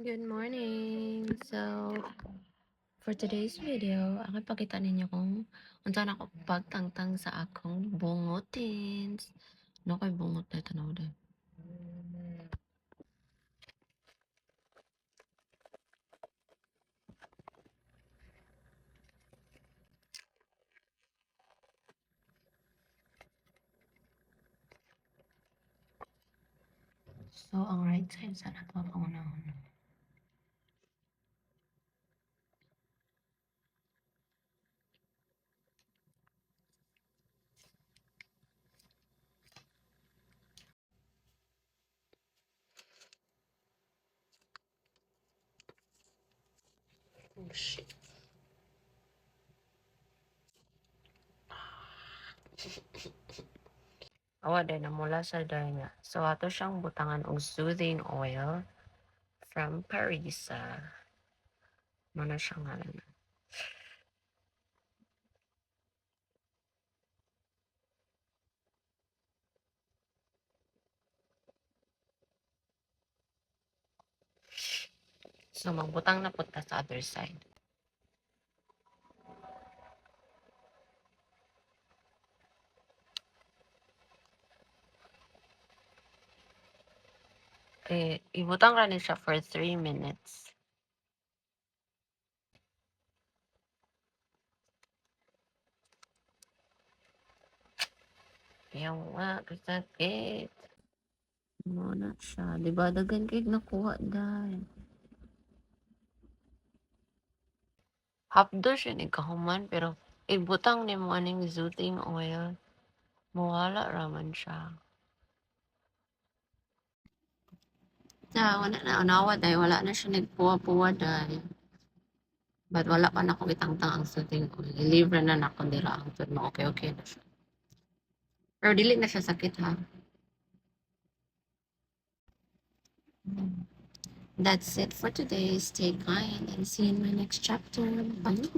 Good morning! So, for today's video, ako ipakita ninyo kung unsa na ako pagtangtang sa akong bungotins. No ko'y bungot na tanaw dahil. So, ang right side sana ito pangunahon. Oh, shit. Awa din na mula sa dahil nga. So, ato siyang butangan og soothing oil from Parisa. Mana siya nga lang. So, magbutang na po ta sa other side. Ibutang ra ni siya for 3 minutes. Yawa, kasakit. Ano na siya. Diba, dagan kayo nakuha dahil. Hapdo siya ni kahuman, pero ibutang ni mo aning soothing oil. Mawala raman siya. Wala na, unawa dahil wala na siya nagpuwa-puwa dahil. But wala pa na akong itangtang ang soothing oil. Libre na na akong dira ang tun mo. Okay na siya. Pero dili na siya sakit ha. That's it for today. Stay kind and see you in my next chapter. Bye!